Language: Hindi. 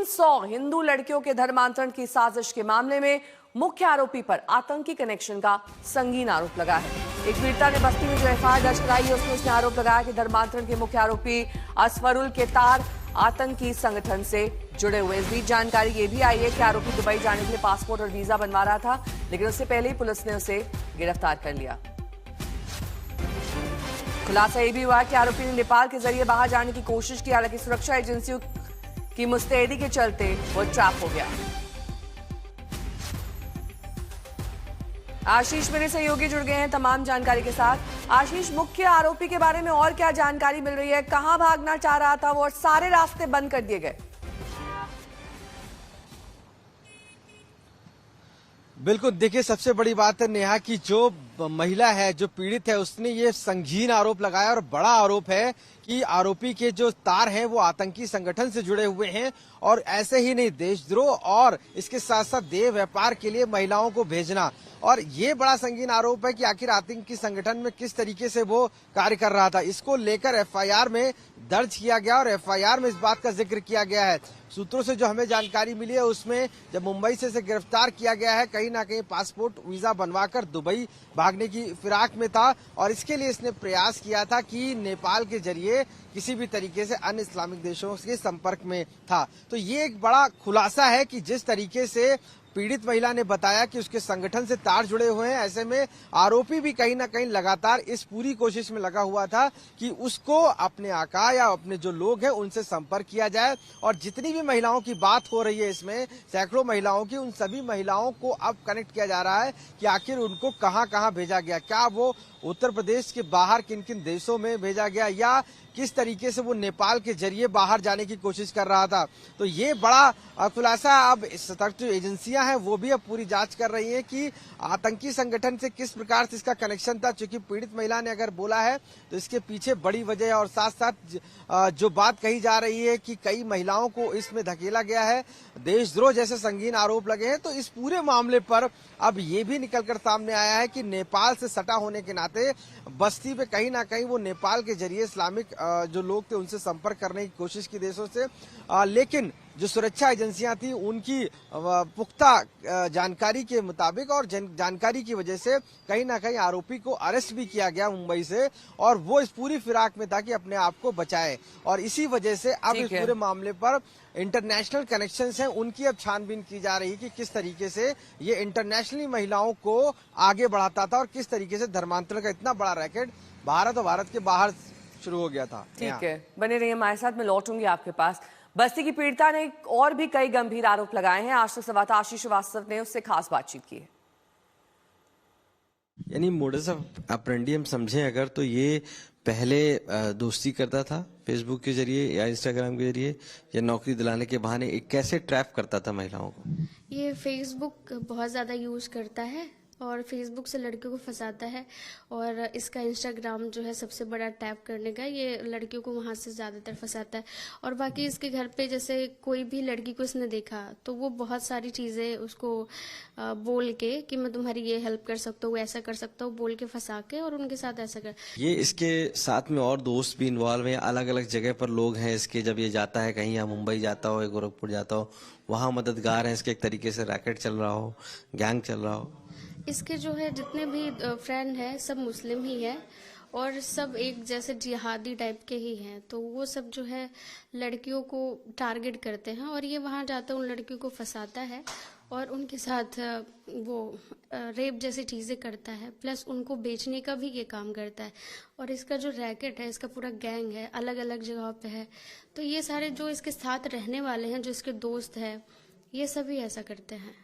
300 हिंदू लड़कियों के धर्मांतरण की साजिश के मामले में मुख्य आरोपी पर आतंकी कनेक्शन का संगीन आरोप लगा है। एक पीड़िता ने बस्ती में जो एफआईआर दर्ज कराई है उसमें उसने आरोप लगाया कि धर्मांतरण के मुख्य आरोपी असफरुल के तार आतंकी संगठन से जुड़े हुए। इस बीच जानकारी ये भी आई है कि आरोपी दुबई जाने के लिए पासपोर्ट और वीजा बनवा रहा था, लेकिन उससे पहले ही पुलिस ने उसे गिरफ्तार कर लिया। खुलासा ये भी हुआ कि आरोपी ने नेपाल के जरिए बाहर जाने की कोशिश की, हालांकि सुरक्षा एजेंसियों की मुस्तैदी के चलते वो ट्रैप हो गया। आशीष मेरे सहयोगी जुड़ गए हैं तमाम जानकारी के साथ। आशीष, मुख्य आरोपी के बारे में और क्या जानकारी मिल रही है? कहां भागना चाह रहा था वो और सारे रास्ते बंद कर दिए गए? बिल्कुल, देखिए सबसे बड़ी बात है नेहा की जो महिला है, जो पीड़ित है, उसने ये संगीन आरोप लगाया और बड़ा आरोप है कि आरोपी के जो तार हैं वो आतंकी संगठन से जुड़े हुए हैं और ऐसे ही नहीं देशद्रोह और इसके साथ साथ देह व्यापार के लिए महिलाओं को भेजना। और ये बड़ा संगीन आरोप है कि आखिर आतंकी संगठन में किस तरीके से वो कार्य कर रहा था। इसको लेकर एफआईआर में दर्ज किया गया और एफआईआर में इस बात का जिक्र किया गया है। सूत्रों से जो हमें जानकारी मिली है उसमें जब मुंबई से इसे गिरफ्तार किया गया है, कहीं ना कहीं पासपोर्ट वीजा बनवाकर दुबई भागने की फिराक में था और इसके लिए इसने प्रयास किया था कि नेपाल के जरिए किसी भी तरीके से अन्य इस्लामिक देशों के संपर्क में था। तो ये एक बड़ा खुलासा है कि जिस तरीके से पीड़ित महिला ने बताया कि उसके संगठन से तार जुड़े हुए हैं, ऐसे में आरोपी भी कहीं ना कहीं लगातार इस पूरी कोशिश में लगा हुआ था कि उसको अपने आका या अपने जो लोग हैं उनसे संपर्क किया जाए। और जितनी भी महिलाओं की बात हो रही है इसमें, सैकड़ों महिलाओं की, उन सभी महिलाओं को अब कनेक्ट किया जा रहा है कि आखिर उनको कहां कहां भेजा गया, क्या वो उत्तर प्रदेश के बाहर किन किन देशों में भेजा गया या किस तरीके से वो नेपाल के जरिए बाहर जाने की कोशिश कर रहा था। तो ये बड़ा खुलासा अब सतर्क जो एजेंसियां हैं वो भी अब पूरी जांच कर रही हैं कि आतंकी संगठन से किस प्रकार से इसका कनेक्शन था। चूंकि पीड़ित महिला ने अगर बोला है तो इसके पीछे बड़ी वजह है और साथ साथ जो बात कही जा रही है कि कई महिलाओं को इसमें धकेला गया है, देशद्रोह जैसे संगीन आरोप लगे हैं। तो इस पूरे मामले पर अब ये भी निकलकर सामने आया है कि नेपाल से सटा होने के नाते बस्ती पे कहीं ना कहीं वो नेपाल के जरिए इस्लामिक जो लोग थे उनसे संपर्क करने की कोशिश की देशों से, लेकिन जो सुरक्षा एजेंसियां थी उनकी पुख्ता जानकारी के मुताबिक और जानकारी की वजह से कहीं ना कहीं आरोपी को अरेस्ट भी किया गया मुंबई से और वो इस पूरी फिराक में था कि अपने आप को बचाए। और इसी वजह से अब इस पूरे मामले पर इंटरनेशनल कनेक्शंस हैं उनकी अब छानबीन की जा रही है कि किस तरीके से ये इंटरनेशनली महिलाओं को आगे बढ़ाता था और किस तरीके से धर्मांतरण का इतना बड़ा रैकेट भारत और भारत के बाहर शुरू हो गया था। ठीक है, बने रहिए हमारे साथ, मैं लौटूंगी आपके पास। बस्ती की पीड़िता ने और भी कई गंभीर आरोप लगाए हैं। आज तक संवाददाता आशीष श्रीवास्तव ने उससे खास बातचीत की है। यानी मोडस ऑपरेंडी हम समझें अगर तो ये पहले दोस्ती करता था फेसबुक के जरिए या इंस्टाग्राम के जरिए या नौकरी दिलाने के बहाने एक कैसे ट्रैप करता था महिलाओं को। ये फेसबुक बहुत ज़्यादा यूज़ करता है और फेसबुक से लड़कियों को फंसाता है और इसका इंस्टाग्राम जो है सबसे बड़ा टैप करने का, ये लड़कियों को वहाँ से ज़्यादातर फंसाता है। और बाकी इसके घर पे जैसे कोई भी लड़की को इसने देखा तो वो बहुत सारी चीज़ें उसको बोल के कि मैं तुम्हारी ये हेल्प कर सकता हूँ, ऐसा कर सकता हूँ, बोल के फंसा के और उनके साथ ऐसा कर। ये इसके साथ में और दोस्त भी इन्वॉल्व हैं, अलग अलग जगह पर लोग हैं इसके। जब ये जाता है कहीं या मुंबई जाता हो या गोरखपुर जाता हो, वहाँ मददगार हैं इसके, एक तरीके से रैकेट चल रहा हो, गैंग चल रहा हो। इसके जो है जितने भी फ्रेंड हैं सब मुस्लिम ही हैं और सब एक जैसे जिहादी टाइप के ही हैं। तो वो सब जो है लड़कियों को टारगेट करते हैं और ये वहाँ जाता उन लड़कियों को फंसाता है और उनके साथ वो रेप जैसी चीज़ें करता है, प्लस उनको बेचने का भी ये काम करता है। और इसका जो रैकेट है, इसका पूरा गैंग है, अलग अलग जगह पे है। तो ये सारे जो इसके साथ रहने वाले हैं, जो इसके दोस्त हैं, ये सभी ऐसा करते हैं।